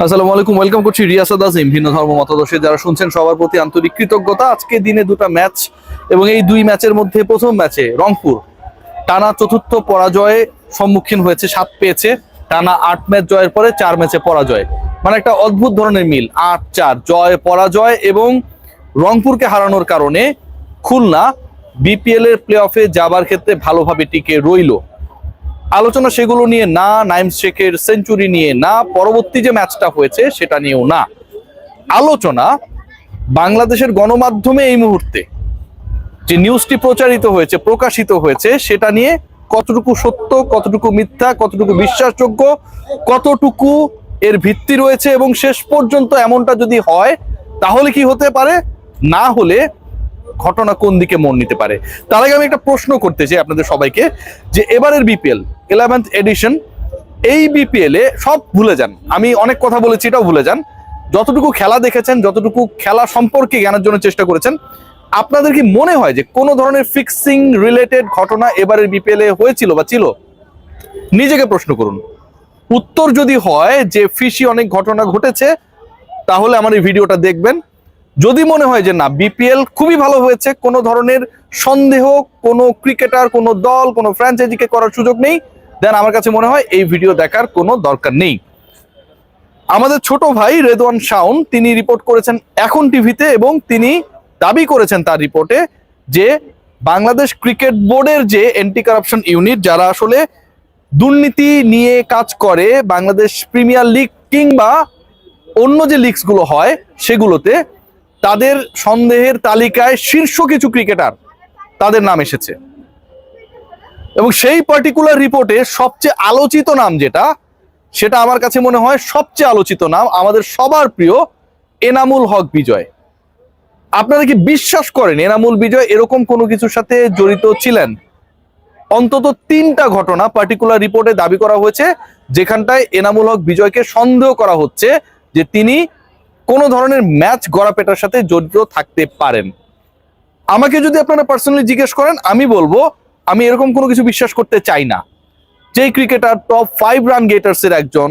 আসসালামু আলাইকুম, ওয়েলকাম করছি রিয়াসাদ আজিম। ভিন্ন ধর্ম মতাদর্শে যারা শুনছেন সবার প্রতি আন্তরিক কৃতজ্ঞতা। আজকে দিনে দুটা ম্যাচ এবং এই দুই ম্যাচের মধ্যে প্রথম ম্যাচে রংপুর টানা চতুর্থ পরাজয়ে সম্মুখীন হয়েছে, 7 পেয়েছে। টানা 8 ম্যাচ জয়ের পরে 4 ম্যাচে পরাজয়, মানে একটা অদ্ভুত ধরনের মিল। 8-4 জয় পরাজয় এবং রংপুরকে হারানোর কারণে খুলনা বিপিএল এর প্লে অফে যাবার ক্ষেত্রে ভালোভাবে টিকে রইল। আলোচনা সেগুলো নিয়ে না, নাইম শেখের সেঞ্চুরি নিয়ে না, পরবর্তী যে ম্যাচটা হয়েছে সেটা নিয়েও না। আলোচনা বাংলাদেশের গণমাধ্যমে এই মুহূর্তে যে নিউজটি প্রচারিত হয়েছে, প্রকাশিত হয়েছে, সেটা নিয়ে কতটুকু সত্য, কতটুকু মিথ্যা, কতটুকু বিশ্বাসযোগ্য, কতটুকু এর ভিত্তি রয়েছে এবং শেষ পর্যন্ত এমনটা যদি হয় তাহলে কি হতে পারে, না হলে ঘটনা কোন দিকে মন নিতে পারে। তার আগে আমি একটা প্রশ্ন করতে চাই আপনাদের সবাইকে, যে এবারের বিপিএল 11th এডিশন, এই বিপিএল এ সব ভুলে যান, আমি অনেক কথা বলেছি এটাও ভুলে যান। যতটুকু খেলা দেখেছেন, যতটুকু খেলা সম্পর্কে জানার জন্য চেষ্টা করেছেন, আপনাদের কি মনে হয় যে কোনো ধরনের ফিক্সিং রিলেটেড ঘটনা এবারের বিপিএল এ হয়েছিল বা ছিল? নিজেকে প্রশ্ন করুন। উত্তর যদি হয় যে ফিশি অনেক ঘটনা ঘটেছে, তাহলে আমার এই ভিডিওটা দেখবেন। যদি মনে হয় যে না, বিপিএল খুবই ভালো হয়েছে, কোনো ধরনের সন্দেহ কোনো ক্রিকেটার, কোনো দল, কোনো ফ্র্যাঞ্চাইজিকে করার সুযোগ নেই, দেন আমার কাছে মনে হয় এই ভিডিও দেখার কোনো দরকার নেই। আমাদের ছোট ভাই রেদওয়ান শাওন তিনি রিপোর্ট করেছেন এখন টিভিতে এবং তিনি দাবি করেছেন তার রিপোর্টে যে বাংলাদেশ ক্রিকেট বোর্ডের যে অ্যান্টি কারাপশন ইউনিট, যারা আসলে দুর্নীতি নিয়ে কাজ করে বাংলাদেশ প্রিমিয়ার লিগ কিংবা অন্য যে লিগসগুলো হয় সেগুলোতে, তাদের সন্দেহের তালিকায় শীর্ষ কিছু ক্রিকেটার তাদের নাম এসেছে। এবং সেই পার্টিকুলার রিপোর্টে সবচেয়ে আলোচিত নাম যেটা, সেটা আমার কাছে মনে হয় সবচেয়ে আলোচিত নাম আমাদের সবার প্রিয় এনামুল হক বিজয়। আপনারা কি বিশ্বাস করেন এনামুল বিজয় এরকম কোনো কিছুর সাথে জড়িত ছিলেন? অন্তত 3টা ঘটনা পার্টিকুলার রিপোর্টে দাবি করা হয়েছে যেখানটায় এনামুল হক বিজয়কে সন্দেহ করা হচ্ছে যে তিনি কোনো ধরনের ম্যাচ গড়াপেটার সাথে জড়িত থাকতে পারেন। আমাকে যদি আপনারা পার্সোনালি জিজ্ঞেস করেন, আমি বলবো আমি এরকম কোনো কিছু বিশ্বাস করতে চাই না। যেই ক্রিকেটার টপ 5 রান গেটার্সের একজন,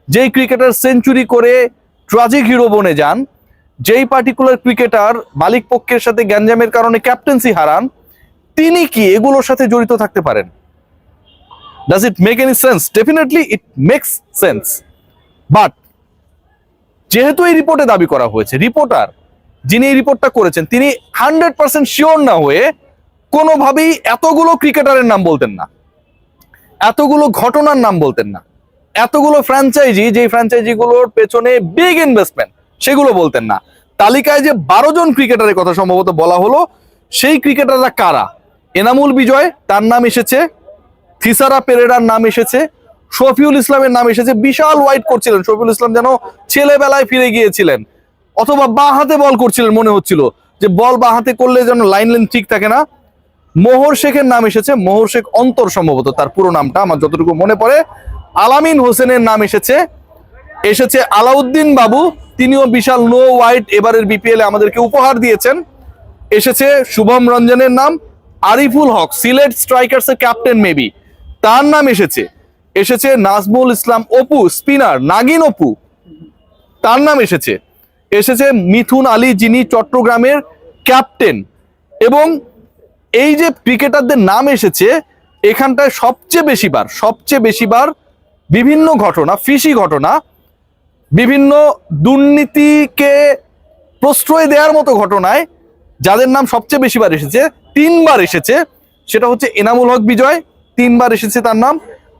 যেই ক্রিকেটার সেঞ্চুরি করে ট্র্যাজিক হিরো বনে যান, যেই পার্টিকুলার ক্রিকেটার মালিক পক্ষের সাথে গ্যাঞ্জামের কারণে ক্যাপ্টেন্সি হারান, তিনি কি এগুলোর সাথে জড়িত থাকতে পারেন? Does it make any sense? Definitely it makes sense. But যেহেতু এই রিপোর্টে দাবি করা হয়েছে, রিপোর্টার যিনি এই রিপোর্টটা করেছেন তিনি 100% শিওর না হয়ে কোনোভাবেই এতগুলো ক্রিকেটারের নাম বলতেন না, এতগুলো ঘটনার নাম বলতেন না, এতগুলো ফ্র্যাঞ্চাইজি, যেই ফ্র্যাঞ্চাইজিগুলোর পেছনে বিগ ইনভেস্টমেন্ট, সেগুলো বলতেন না। তালিকায় যে 12 জন ক্রিকেটারের কথা সম্ভবত বলা হলো, সেই ক্রিকেটাররা কারা? এনামুল বিজয়, তার নাম এসেছে। থিসারা পেরেরার নাম এসেছে। শফিউল ইসলামের নাম এসেছে। বিশাল ওয়াইড করছিলেন শফিউল ইসলাম, যেন ছেলেবেলায় ফিরে গিয়েছিলেন, অথবা বাঁ হাতে বল করছিলেন, মনে হচ্ছিল যে বল বাঁ হাতে করলে যেন লাইন ঠিক থাকে না। মোহর শেখের নাম এসেছে। মোহর শেখ অন্তর সম্ভবত তার পুরো নামটা, আমার যতটুকু মনে পড়ে। আলামিন হোসেনের নাম এসেছে। এসেছে আলাউদ্দিন বাবু, তিনিও বিশাল নো ওয়াইড এবারের বিপিএল এ আমাদেরকে উপহার দিয়েছেন। এসেছে শুভম রঞ্জনের নাম। আরিফুল হক, সিলেট স্ট্রাইকার্স এর ক্যাপ্টেন মেবি, তার নাম এসেছে। এসেছে নাজমুল ইসলাম অপু, স্পিনার নাগিন অপু, তার নাম এসেছে। এসেছে মিথুন আলী, যিনি চট্টগ্রামের ক্যাপ্টেন। এবং এই যে ক্রিকেটারদের নাম এসেছে, এখানটায় সবচেয়ে বেশিবার বিভিন্ন ঘটনা, ফিশি ঘটনা, বিভিন্ন দুর্নীতিকে প্রশ্রয় দেওয়ার মতো ঘটনায় যাদের নাম সবচেয়ে বেশিবার এসেছে, 3বার এসেছে, সেটা হচ্ছে এনামুল হক বিজয়, 3বার এসেছে তার নাম।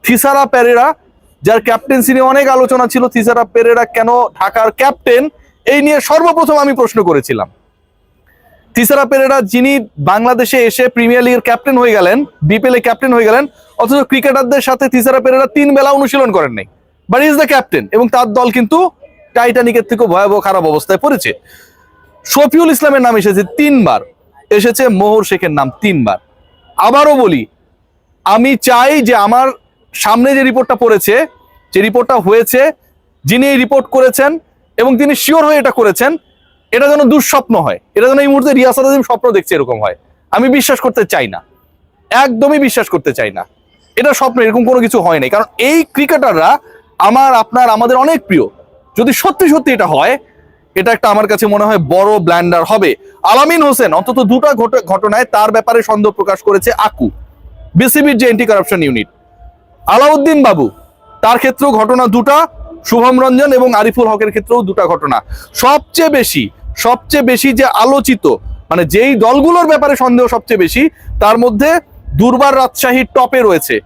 থিসারা পেরেরা, যার ক্যাপ্টেন্সি নিয়ে অনেক আলোচনা ছিল, থিসারা পেরেরা কেন ঢাকার ক্যাপ্টেন, এই নিয়ে সর্বপ্রথম আমি প্রশ্ন করেছিলাম। থিসারা পেরেরা যিনি বাংলাদেশে এসে প্রিমিয়ার লিগের ক্যাপ্টেন হয়ে গেলেন, বিপিএল এ ক্যাপ্টেন হয়ে গেলেন, অথচ ক্রিকেটারদের সাথে থিসারা পেরেরা 3 বেলা অনুশীলন করেন নাই, বাট ইজ দ্য ক্যাপ্টেন, এবং তার দল কিন্তু টাইটানিকের থেকে ভয়াবহ খারাপ অবস্থায় পড়েছে। শফিউল ইসলামের নাম এসেছে 3বার, এসেছে মোহর শেখের নাম 3বার। আবারও বলি, আমি চাই যে আমার সামনে যে রিপোর্টটা পড়েছে, যে রিপোর্টটা হয়েছে, যিনি এই রিপোর্ট করেছেন এবং তিনি শিওর হয়ে এটা করেছেন, এটা যেন দুঃস্বপ্ন হয়, এটা যেন এই মুহূর্তে রিয়াসাদ আজিম স্বপ্ন দেখছে এরকম হয়। আমি বিশ্বাস করতে চাই না, একদমই বিশ্বাস করতে চাই না। এটা স্বপ্ন, এরকম কোনো কিছু হয় নাই। কারণ এই ক্রিকেটাররা আমার, আপনার, আমাদের অনেক প্রিয়। যদি সত্যি সত্যি এটা হয়, এটা একটা আমার কাছে মনে হয় বড় ব্ল্যান্ডার হবে। আলামিন হোসেন অন্তত দুটা ঘটনায় তার ব্যাপারে সন্দেহ প্রকাশ করেছে আকু, বিসিবির যে এন্টি কারাপশন ইউনিট। আলাউদ্দিন বাবু, তার ক্ষেত্রেও ঘটনা দুটা, শুভম রঞ্জন এবং আরিফুল হকের ক্ষেত্রেও দুটা ঘটনা। সবচেয়ে বেশি যে আলোচিত, মানে যেই দলগুলোর ব্যাপারে সন্দেহ সবচেয়ে বেশি, তার মধ্যে দুর্বার রাজশাহী টপে রয়েছে,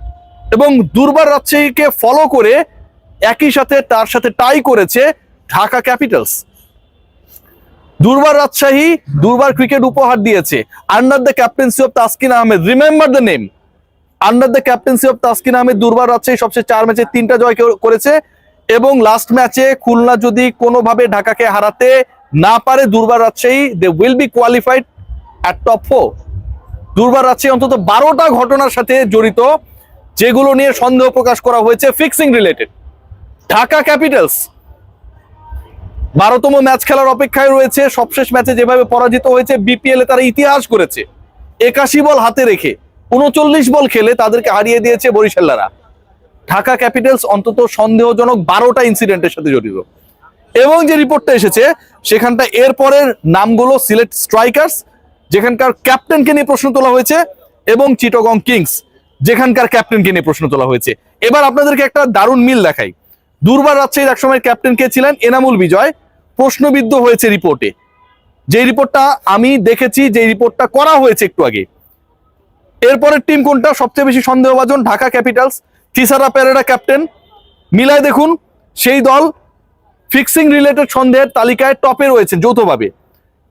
এবং দুর্বার রাজশাহীকে ফলো করে একই সাথে তার সাথে টাই করেছে ঢাকা ক্যাপিটালস। দুর্বার রাজশাহী দুর্বার ক্রিকেট উপহার দিয়েছে under the captaincy of Taskin Ahmed. Remember the name, under the captaincy of Taskin Ahmed দুর্বার রাজশাহী সবচেয়ে 4 ম্যাচে 3টা জয় করেছে, এবং লাস্ট ম্যাচে খুলনা যদি কোনোভাবে ঢাকাকে হারাতে না পারে Durbar Rajshahi, they will be qualified at top 4। Durbar Rajshahi অন্তত 12টা ঘটনার সাথে জড়িত যেগুলো নিয়ে সন্দেহ প্রকাশ করা হয়েছে ফিক্সিং রিলেটেড। ঢাকা ক্যাপিটালস 12তম ম্যাচ খেলার অপেক্ষায় রয়েছে। সবশেষ ম্যাচে যেভাবে পরাজিত হয়েছে, বিপিএল এ তারা ইতিহাস করেছে। 81 বল হাতে রেখে 39 বল খেলে তাদেরকে হারিয়ে দিয়েছে বরিশালরা। ঢাকা ক্যাপিটালস অন্তত সন্দেহজনক 12টা ইনসিডেন্টের সাথে জড়িত, এবং যে রিপোর্টটা এসেছে সেখানটা এরপরের নামগুলো সিলেট স্ট্রাইকার্স, যেখানকার ক্যাপ্টেনকে নিয়ে প্রশ্ন তোলা হয়েছে, এবং চিটাগং কিংস, যেখানকার ক্যাপ্টেনকে নিয়ে প্রশ্ন তোলা হয়েছে। এবার আপনাদেরকে একটা দারুণ মিল দেখাই। দুর্বার রাজশাহীর একসময় ক্যাপ্টেন কে ছিলেন? এনামুল বিজয়। প্রশ্নবিদ্ধ হয়েছে রিপোর্টে, যে রিপোর্টটা আমি দেখেছি, যে রিপোর্টটা করা হয়েছে একটু আগে। এরপরের টিম কোনটা সবচেয়ে বেশি সন্দেহভাজন? ঢাকা ক্যাপিটালস। থিসারা পেরেরা ক্যাপ্টেন, মিলায় দেখুন সেই দল ফিক্সিং রিলেটেড সন্দেহের তালিকায় টপে রয়েছে যৌথভাবে।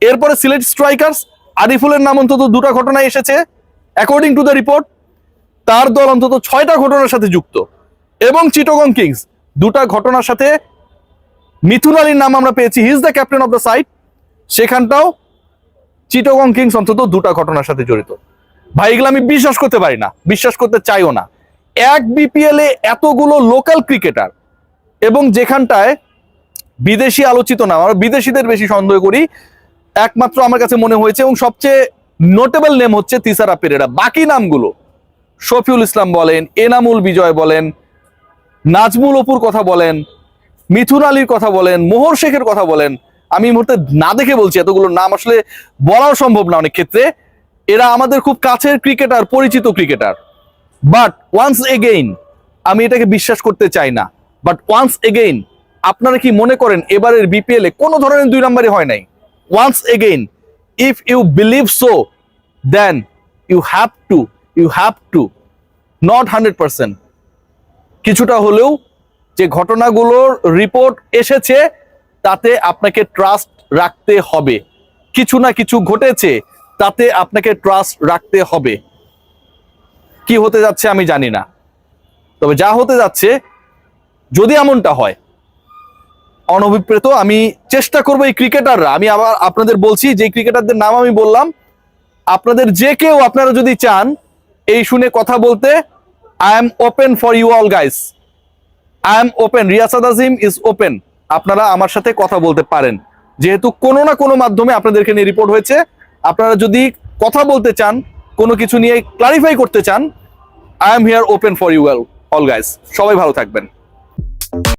এরপরে সিলেট স্ট্রাইকার্স, আরিফুলের নাম অন্তত 2টা ঘটনায় এসেছে অ্যাকর্ডিং টু দ্য রিপোর্ট, তার দল অন্তত 6টা ঘটনার সাথে যুক্ত। এবং চিটাগং কিংস 2টা ঘটনার সাথে মিথুন আলীর নাম আমরা পেয়েছি, he is the captain of the side, সেখানটাও চিটাগং কিংস অন্তত 2টা ঘটনার সাথে জড়িত। ভাই এগুলো আমি বিশ্বাস করতে পারি না, বিশ্বাস করতে চাইও না। এক বিপিএল এ এতগুলো লোকাল ক্রিকেটার, এবং যেখানটায় বিদেশি আলোচিত নাম, আমরা বিদেশিদের বেশি সন্দেহ করি, একমাত্র আমার কাছে মনে হয়েছে, এবং সবচেয়ে নোটেবল নেম হচ্ছে তিসারা পেরেরা। বাকি নামগুলো শফিউল ইসলাম বলেন, এনামুল বিজয় বলেন, নাজমুল অপুর কথা বলেন, মিথুন আলীর কথা বলেন, মোহর শেখের কথা বলেন, আমি এই মুহূর্তে না দেখে বলছি, এতগুলো নাম আসলে বলাও সম্ভব না অনেক ক্ষেত্রে। এরা আমাদের খুব কাছের ক্রিকেটার, পরিচিত ক্রিকেটার, বাট ওয়ান্স এগেইন আমি এটাকে বিশ্বাস করতে চাই না। বাট ওয়ান্স এগেইন, আপনারা কি মনে করেন এবারের বিপিএল এ কোনো ধরনের 2 নম্বরই হয় নাই? Once again, if you believe so, then you have to not 100%, কিছুটা হলেও যে ঘটনাগুলোর রিপোর্ট এসেছে তাতে আপনাকে ট্রাস্ট রাখতে হবে। কিছু না কিছু ঘটেছে, তাতে আপনাকে ট্রাস্ট রাখতে হবে। কি হতে যাচ্ছে আমি জানি না, তবে যা হতে যাচ্ছে, যদি এমনটা হয়, অনভিপ্রেত আমি চেষ্টা করবো এই ক্রিকেটাররা, আমি আবার আপনাদের বলছি যে ক্রিকেটারদের নাম আমি বললাম, আপনাদের যে কেউ আপনারা যদি চান এই শুনে কথা বলতে, I am open for you all guys, I am open, Riasad Azim is open. আপনারা আমার সাথে কথা বলতে পারেন, যেহেতু কোনো না কোনো মাধ্যমে আপনাদেরকে নিয়ে রিপোর্ট হয়েছে। আপনারা যদি কথা বলতে চান, কোনো কিছু নিয়ে ক্লারিফাই করতে চান, I am here open for you all guys. সবাই ভালো থাকবেন।